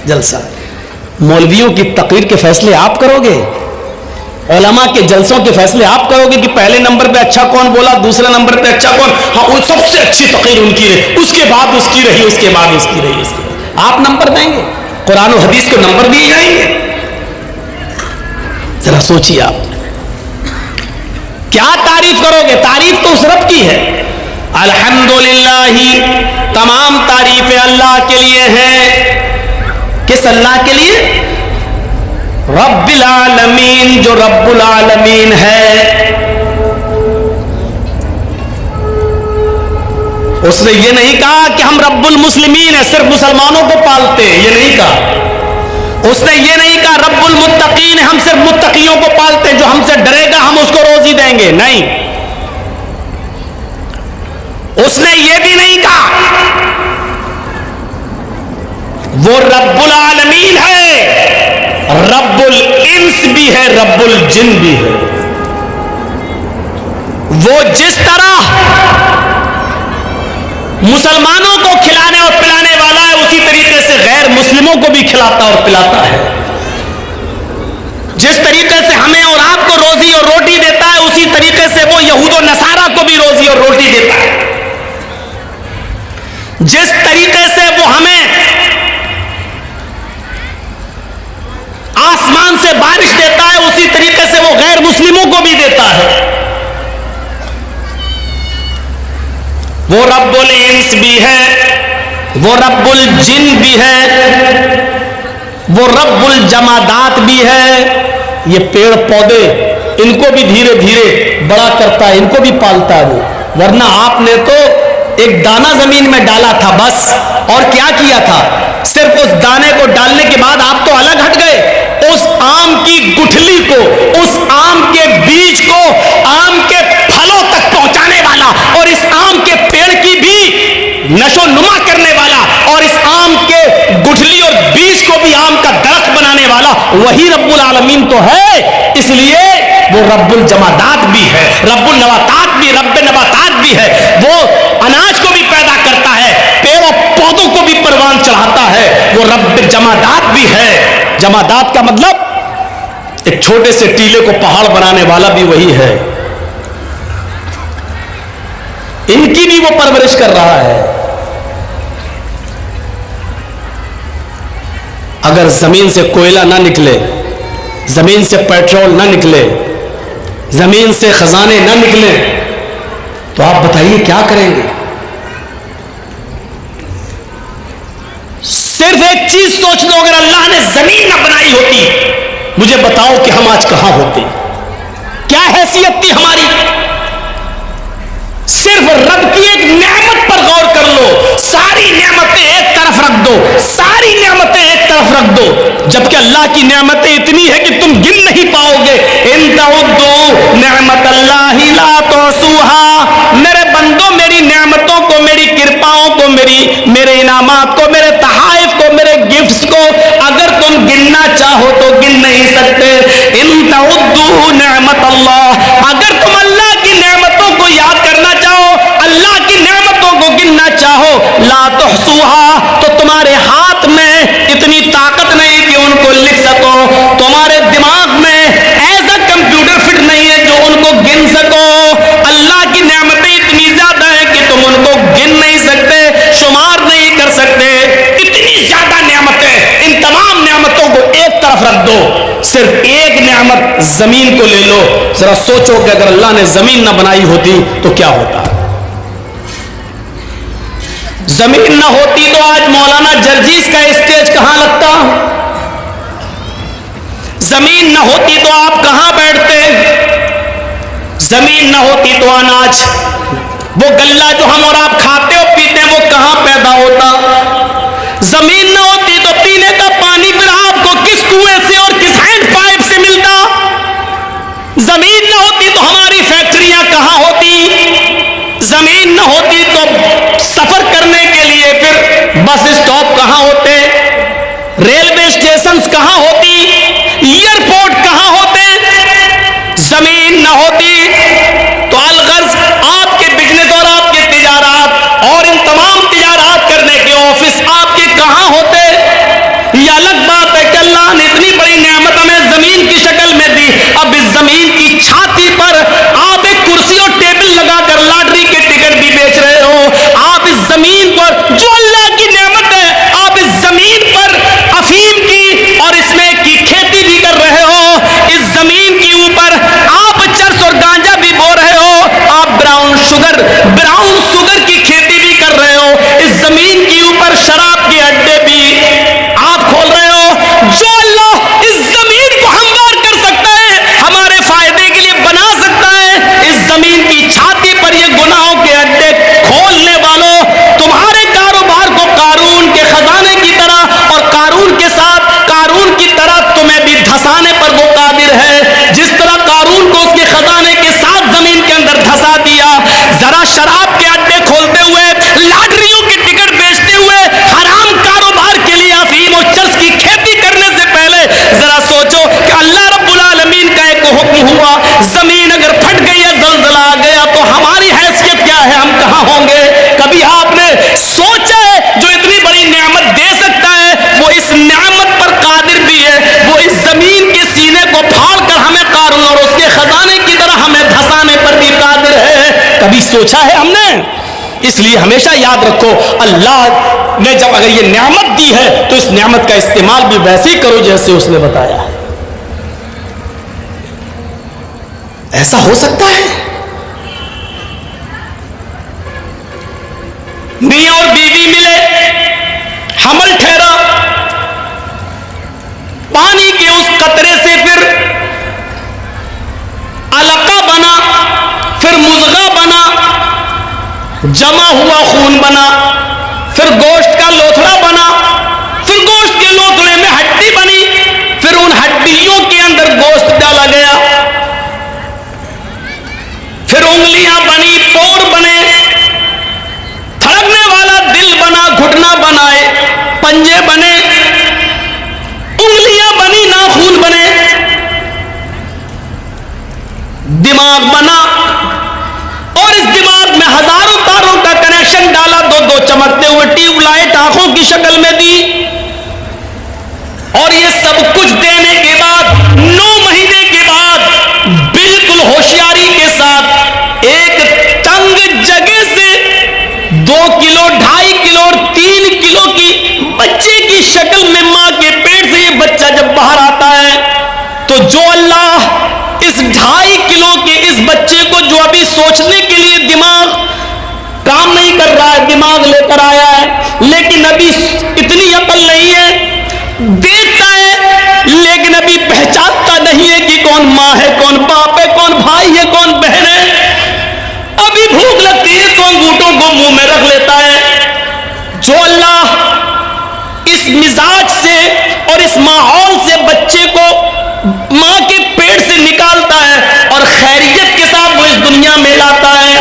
جلسہ. مولویوں کی تقریر کے فیصلے آپ کرو گے, علماء کے جلسوں کے فیصلے آپ کرو گے کہ پہلے نمبر پہ اچھا کون بولا, دوسرے نمبر پہ اچھا کون, ہاں وہ سب سے اچھی تقریر ان کی رہی, اس کے بعد اس کی رہی, اس کے بعد اس کی رہی, اس کی رہی. آپ نمبر دیں گے؟ قرآن و حدیث کو نمبر دیے جائیں گے؟ ذرا سوچیے آپ کیا تعریف کرو گے. تعریف تو اس رب کی ہے. الحمدللہ, تمام تعریفیں اللہ کے لیے ہیں. کس اللہ کے لیے؟ رب العالمین, جو رب العالمین ہے. اس نے یہ نہیں کہا کہ ہم رب المسلمین ہیں, صرف مسلمانوں کو پالتے ہیں, یہ نہیں کہا. اس نے یہ نہیں کہا رب المتقین ہے, ہم صرف متقیوں کو پالتے ہیں, جو ہم سے ڈرے گا ہم اس کو روزی دیں گے. نہیں, اس نے یہ بھی نہیں کہا وہ رب العالمین ہے, رب الانس بھی ہے, رب الجن بھی ہے. وہ جس طرح مسلمانوں کو کھلانے اور پلانے والا ہے, اسی طریقے سے غیر مسلموں کو بھی کھلاتا اور پلاتا ہے. جس طریقے سے ہمیں اور آپ کو روزی اور روٹی دیتا ہے, اسی طریقے سے وہ یہود و نصارہ کو بھی روزی اور روٹی دیتا ہے. جس طریقے سے وہ ہمیں آسمان سے بارش دیتا ہے, اسی طریقے سے وہ غیر مسلموں کو بھی دیتا ہے. وہ رب الانس بھی ہے, وہ رب الجن بھی ہے, وہ رب الجمادات بھی ہے. یہ پیڑ پودے ان کو بھی دھیرے دھیرے بڑا کرتا ہے, ان کو بھی پالتا ہے وہ. ورنہ آپ نے تو ایک دانہ زمین میں ڈالا تھا بس, اور کیا کیا تھا, صرف اس دانے کو ڈالنے کے بعد آپ تو الگ ہٹ گئے. اس آم کی گٹھلی کو, اس آم کے بیج کو آم کے پھلوں تک پہنچانے والا, اور اس آم کے پیڑ کی بھی نشو نما کرنے والا, اور اس آم کے گٹھلی اور بیج کو بھی آم کا درخت بنانے والا وہی رب العالمین تو ہے. اس لیے وہ رب الجمادات بھی ہے, رب النباتات بھی, رب نباتات بھی ہے. وہ اناج کو بھی پیدا کرتا ہے, پیڑ اور پودوں کو بھی پروان چڑھاتا ہے. وہ رب جمادات بھی ہے. جمادات کا مطلب ایک چھوٹے سے ٹیلے کو پہاڑ بنانے والا بھی وہی ہے. ان کی بھی وہ پرورش کر رہا ہے. اگر زمین سے کوئلہ نہ نکلے, زمین سے پیٹرول نہ نکلے, زمین سے خزانے نہ نکلے, تو آپ بتائیے کیا کریں گے؟ صرف ایک چیز سوچ لو, اگر اللہ نے زمین نہ بنائی ہوتی, مجھے بتاؤ کہ ہم آج کہاں ہوتے, کیا حیثیت تھی ہماری. صرف رب کی ایک نعمت پر غور کر لو, ساری نعمتیں ایک طرف رکھ دو, ساری نعمتیں ایک طرف رکھ دو, جبکہ اللہ کی نعمتیں اتنی ہے کہ تم گن نہیں پاؤ گے. ان تعدوا نعمت اللہ لا تحصوها, میرے بندو میری ہوتی میرے انعامات کو, میرے تحائف کو, میرے گفٹس کو اگر تم گننا چاہو تو گن نہیں سکتے. ان تعدوا نعمت اللہ, اگر تم اللہ کی نعمتوں کو یاد کرنا چاہو, اللہ کی نعمتوں کو گننا چاہو, لا تحصوها, تو تمہارے ہاتھ میں اتنی طاقت نہیں کہ ان کو لکھ سکو, تمہارے دماغ میں ایسا کمپیوٹر فٹ نہیں ہے جو ان کو گن سکو. اللہ کی نعمتیں اتنی زیادہ ہیں کہ تم ان کو گن نہیں سکتے, شمار نہیں کر سکتے. اتنی زیادہ نعمتیں, ان تمام نعمتوں کو ایک طرف رکھ دو, صرف ایک نعمت زمین کو لے لو. ذرا سوچو کہ اگر اللہ نے زمین نہ بنائی ہوتی تو کیا ہوتا. زمین نہ ہوتی تو آج مولانا جرجیز کا اسٹیج کہاں لگتا, زمین نہ ہوتی تو آپ کہاں بیٹھتے, زمین نہ ہوتی تو اناج, وہ غلہ جو ہم اور آپ کھاتے اور پیتے ہیں وہ کہاں پیدا ہوتا. زمین نہ ہوتی تو پینے کا پانی پھر آپ کو کس کنویں سے اور کس ہینڈ پائپ سے ملتا. زمین نہ ہوتی تو ہماری فیکٹریاں کہاں ہوتی, زمین نہ ہوتی تو سفر کرنے کے لیے پھر بس اسٹاپ کہاں ہوتے, ریلوے اسٹیشنز کہاں ہوتی, ایئرپورٹ کہاں ہوتے. زمین نہ ہوتی تو الغرض آپ کے بزنس اور آپ کے تجارات اور ان تمام تجارات کرنے کے آفس آپ کے کہاں ہوتے. یہ الگ بات ہے کہ اللہ نے اتنی بڑی نعمت ہمیں زمین کی شکل میں دی, اب اس زمین کی چھاتی پر آپ ایک کرسی اور ٹیبل لگا کر لاٹری کے ٹکٹ بھی بیچ رہے ہو. آپ اس زمین پر جو اللہ کی نعمت ہے, آپ اس زمین پر افیم کی اور اس میں کی کھیتی بھی کر رہے ہو. اس زمین کے اوپر آپ چرس اور گانجا بھی بو رہے ہو, آپ براؤن شوگر کی کھیتی بھی کر رہے ہو. اس زمین کے اوپر شراب کے اڈے بھی آپ کھول رہے ہو. جو اللہ اس زمین کو ہموار کر سکتا ہے, ہمارے فائدے کے لیے بنا سکتا ہے, اس زمین کی چھاتی پر یہ گناہوں کے اڈے کھولنے والوں, تمہارے کاروبار کو قارون کے خزانے کی طرح اور قارون کے ساتھ قارون کی طرح تمہیں بھی دھسانے پر وہ قادر ہے. جس طرح قارون کو اس کے خزانے کے ساتھ زمین کے اندر دھسا دیا, ذرا شراب کے اڈے کھولتے ہوئے, لاٹریوں کے ٹکٹ بیچتے ہوئے, حرام کاروبار کے لیے افیم اور چرس کی کھیتی کرنے سے پہلے ذرا سوچو کہ اللہ رب العالمین کا ایک حکم ہوا, زمین اگر پھٹ گئی یا زلزلہ آ گیا تو ہماری حیثیت کیا ہے, ہم کہاں ہوں گے. کبھی آپ نے سوچا ہے جو اتنی بڑی نعمت دے سکتا ہے وہ اس نعمت پر قادر بھی ہے, وہ اس زمین کے سینے کو پھاڑ کر ہمیں قارون اور اس کے خزانے کی طرح ہمیں دھسانے پر بھی قادر ہے. کبھی سوچا ہے ہم نے. اس لیے ہمیشہ یاد رکھو, اللہ نے جب اگر یہ نعمت دی ہے تو اس نعمت کا استعمال بھی ویسے ہی کرو جیسے اس نے بتایا ہے. ایسا ہو سکتا ہے میاں اور بیوی ملے, حمل ٹھہرا, پانی کے اس قطرے سے پھر علقہ بنا, پھر مضغہ بنا, جمع ہوا خون بنا, پھر گوشت کا لوتھڑا بنا, پھر گوشت کے لوتھڑے میں ہڈی بنی, پھر ان ہڈیوں کے اندر گوشت ڈالا گیا, پھر انگلیاں بنی, پور بنے, تھڑکنے والا دل بنا, گھٹنا بنائے, پنجے بنے, انگلیاں بنی, ناخون بنے, دماغ بنا, اور اس دماغ میں ہزاروں تاروں کا کنیکشن ڈالا, دو چمکتے ہوئے ٹیوب لائٹ آنکھوں کی شکل میں دی. اور یہ سب کچھ دینے کے بعد 9 مہینے کے بعد بالکل ہوشیاری کے ساتھ ایک تنگ جگہ سے 2 کلو, 2.5 کلو اور 3 کلو کی بچے کی شکل میں ماں کے پیٹ سے یہ بچہ جب باہر آتا ہے تو جو اللہ اس 2.5 کلو کے اس بچے کو جو ابھی سوچنے کے لیے دماغ کام نہیں کر رہا ہے, دماغ لے کر آیا ہے, لیکن ابھی اتنی عقل نہیں ہے, دیکھتا ہے لیکن ابھی پہچانتا نہیں ہے کہ کون ماں ہے, کون باپ ہے, کون بھائی ہے, کون بہن ہے. ابھی بھوک لگتی ہے تو انگوٹھوں کو منہ میں رکھ لیتا ہے. جو اللہ اس مزاج سے اور اس ماحول سے بچے کو ماں کے پیٹ سے نکالتا ہے اور خیریت کے ساتھ وہ اس دنیا میں لاتا ہے,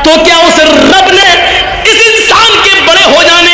تو کیا اس رب نے اس انسان کے بڑے ہو جانے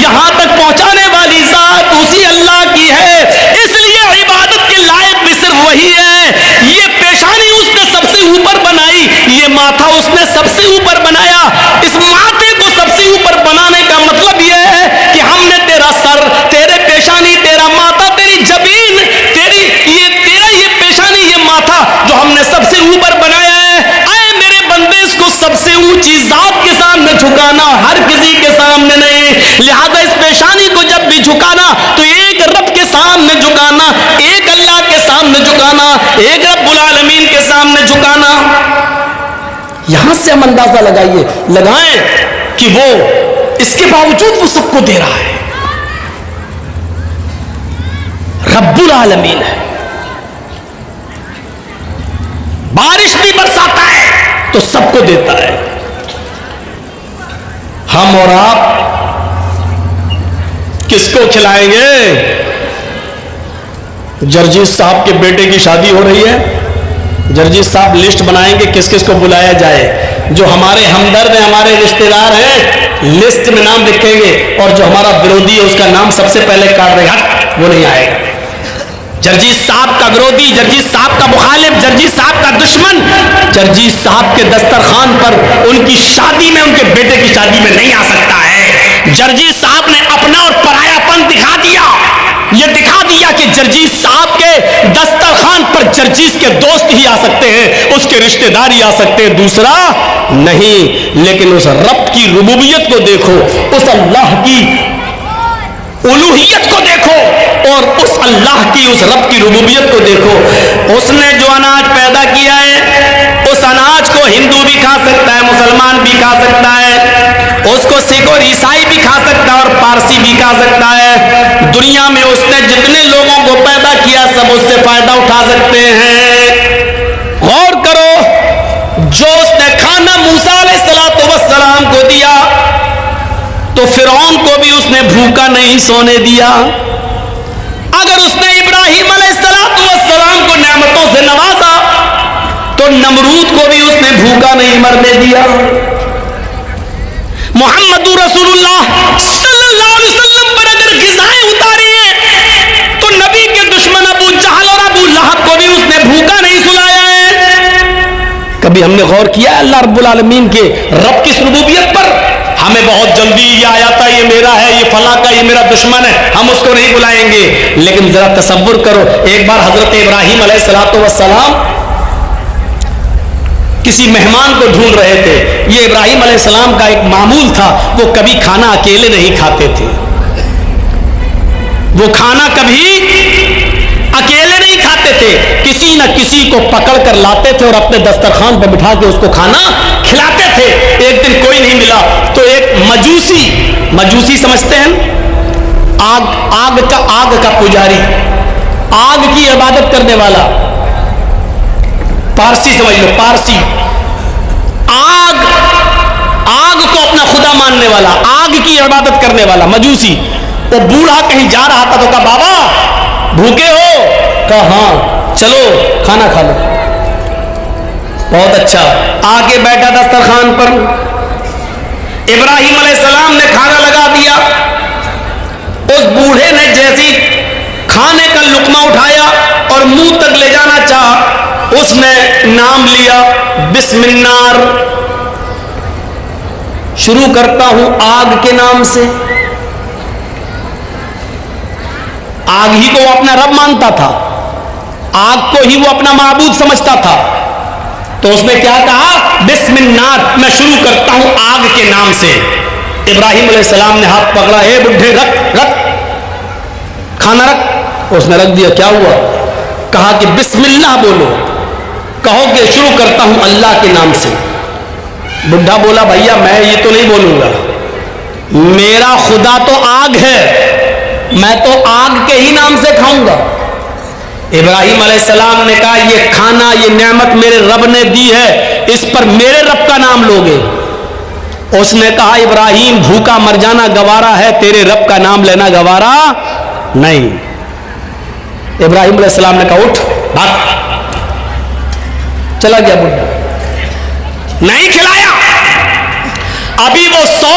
یہاں تک پہنچانے والی ذات اسی اللہ کی ہے، اس لیے عبادت کے لائق بھی صرف وہی ہے۔ یہ پیشانی اس نے سب سے اوپر بنائی، یہ ماتھا اس نے سب سے اوپر بنایا۔ اس ماتھے کو سب سے اوپر بنانے کا مطلب یہ ہے کہ ہم نے تیرا سر، تیرے پیشانی، تیرا ماتھا، تیری جبین، تیرا یہ پیشانی، یہ ماتھا جو ہم نے سب سے اوپر بنایا ہے، اے میرے بندے اس کو سب سے اونچی ذات کے سامنے جھکانا، ہر کسی کے سامنے نہیں۔ لہذا اس پیشانی کو جب بھی جھکانا تو ایک رب کے سامنے جھکانا، ایک اللہ کے سامنے جھکانا، ایک رب العالمین کے سامنے جھکانا۔ یہاں سے ہم اندازہ لگائیں کہ وہ اس کے باوجود وہ سب کو دے رہا ہے، رب العالمین ہے۔ بارش بھی برساتا ہے تو سب کو دیتا ہے۔ ہم اور آپ کس کو کھلائیں گے؟ جرجیت صاحب کے بیٹے کی شادی ہو رہی ہے، جرجیت صاحب لسٹ بنائیں گے کس کس کو بلایا جائے، جو ہمارے ہمدرد ہیں، ہمارے رشتہ دار ہیں، لسٹ میں نام لکھیں گے، اور جو ہمارا ورودی ہے اس کا نام سب سے پہلے کاٹ دے گا، وہ نہیں آئے گا۔ جرجیت صاحب کا ورودی، جرجیت صاحب کا مخالف، جرجیت صاحب کا دشمن، جرجیت صاحب کے دسترخوان پر ان کی شادی میں، ان کے بیٹے کی شادی میں نہیں آ سکتا ہے۔ جرجیت صاحب نے اپنا اور پرایا پن دکھا دیا، یہ دکھا دیا کہ جرجیت صاحب کے دسترخوان پر جرجیت کے دوست ہی آ سکتے ہیں، اس کے رشتہ دار ہی آ سکتے ہیں، دوسرا نہیں۔ لیکن اس رب کی ربوبیت کو دیکھو، اس اللہ کی الوہیت کو دیکھو، اور اس اللہ کی، اس رب کی ربوبیت کو دیکھو۔ اس نے جو اناج پیدا کیا ہے، اس اناج کو ہندو بھی کھا سکتا ہے، مسلمان بھی کھا سکتا ہے، اس کو سکھ اور عیسائی بھی کھا سکتا ہے، اور پارسی بھی کھا سکتا ہے۔ دنیا میں اس نے جتنے لوگوں کو پیدا کیا سب اس سے فائدہ اٹھا سکتے ہیں۔ غور کرو، جو اس نے کھانا موسیٰ علیہ السلام کو دیا تو فرعون کو بھی اس نے بھوکا نہیں سونے دیا۔ اگر اس نے ابراہیم علیہ السلام کو نعمتوں سے نوازا تو نمرود کو بھی اس نے بھوکا نہیں مرنے دیا۔ محمد رسول اللہ صلی اللہ علیہ وسلم پر اگر غذائیں اتاری ہیں تو نبی کے دشمن ابو جہل اور ابو لہب کو بھی اس نے بھوکا نہیں سلایا ہے۔ کبھی ہم نے غور کیا ہے اللہ رب العالمین کے رب کی ربوبیت پر؟ ہمیں بہت جلدی یہ آیا تھا، یہ میرا ہے، یہ فلاں کا، یہ میرا دشمن ہے، ہم اس کو نہیں بلائیں گے۔ لیکن ذرا تصور کرو، ایک بار حضرت ابراہیم علیہ السلام کسی مہمان کو ڈھونڈ رہے تھے۔ یہ ابراہیم علیہ السلام کا ایک معمول تھا، وہ کبھی کھانا اکیلے نہیں کھاتے تھے، وہ کھانا کبھی اکیلے نہیں کھاتے تھے، کسی نہ کسی کو پکڑ کر لاتے تھے اور اپنے دسترخوان پر بٹھا کے اس کو کھانا کھلاتے تھے۔ ایک دن کوئی نہیں ملا تو ایک مجوسی سمجھتے ہیں، آگ کا پجاری، آگ کی عبادت کرنے والا، پارسی سمجھ لو، پارسی، آگ کو اپنا خدا ماننے والا، آگ کی عبادت کرنے والا مجوسی۔ وہ بوڑھا کہیں جا رہا تھا تو کہا بابا بھوکے ہو؟ کہا ہاں، چلو کھانا کھا لو۔ بہت اچھا، آگے بیٹھا دسترخوان پر، ابراہیم علیہ السلام نے کھانا لگا دیا۔ اس بوڑھے نے جیسی کھانے کا لقمہ اٹھایا اور منہ تک لے جانا چاہا، اس نے نام لیا، بسم النار، شروع کرتا ہوں آگ کے نام سے۔ آگ ہی کو وہ اپنا رب مانتا تھا، آگ کو ہی وہ اپنا معبود سمجھتا تھا، تو اس نے کیا کہا؟ بسم النار، میں شروع کرتا ہوں آگ کے نام سے۔ ابراہیم علیہ السلام نے ہاتھ پکڑا، اے بڈھے رکھ کھانا رکھ۔ اس نے رکھ دیا۔ کیا ہوا؟ کہا کہ بسم اللہ بولو، کہو کہ شروع کرتا ہوں اللہ کے نام سے۔ بڈھا بولا بھیا میں یہ تو نہیں بولوں گا، میرا خدا تو آگ ہے، میں تو آگ کے ہی نام سے کھاؤں گا۔ ابراہیم علیہ السلام نے کہا یہ کھانا، یہ نعمت میرے رب نے دی ہے، اس پر میرے رب کا نام لوگے؟ اس نے کہا ابراہیم بھوکا مر جانا گوارا ہے، تیرے رب کا نام لینا گوارا نہیں۔ ابراہیم علیہ السلام نے کہا اٹھ بھاگ، چلا گیا بڈھا، نہیں کھلایا۔ ابھی وہ 100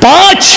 5,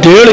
1.5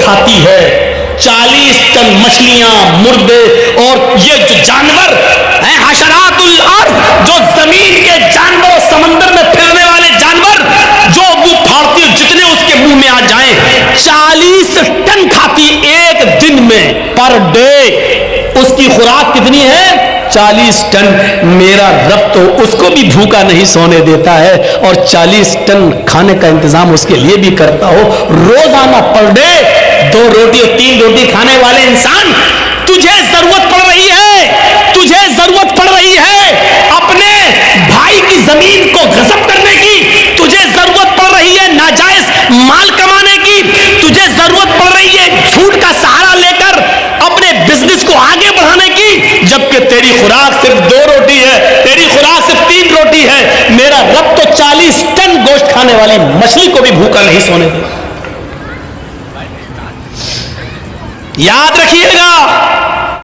کھاتی ہے, 40 ٹن مچھلیاں, مردے اور یہ جو جانور ہیں حشرات الارض, جو زمین کے جانور, سمندر میں پھرنے والے جانور جو منہ پھاڑتی ہے جتنے اس کے منہ میں آ جائیں, 40 ٹن کھاتی ایک دن میں, پر ڈے. اس کی خوراک کتنی ہے؟ 40 ٹن. میرا رب تو اس کو بھی بھوکا نہیں سونے دیتا ہے اور 40 ٹن کھانے کا انتظام اس کے لیے بھی کرتا ہو. روزانہ پر ڈے 2 روٹی اور 3 روٹی کھانے والے انسان, تجھے ضرورت پڑ رہی ہے, تجھے ضرورت پڑ رہی ہے اپنے بھائی کی زمین کو غصب کرنے کی, تجھے ضرورت پڑ رہی ہے ناجائز مال کمانے کی, تجھے ضرورت پڑ رہی ہے جھوٹ کا سہارا لے کر اپنے بزنس کو آگے بڑھانے کی, جبکہ تیری خوراک صرف 2 روٹی ہے, تیری خوراک صرف 3 روٹی ہے. میرا رب تو 40 ٹن گوشت کھانے والی مچھلی کو بھی بھوکا نہیں سونے دیتا. یاد رکھیے گا,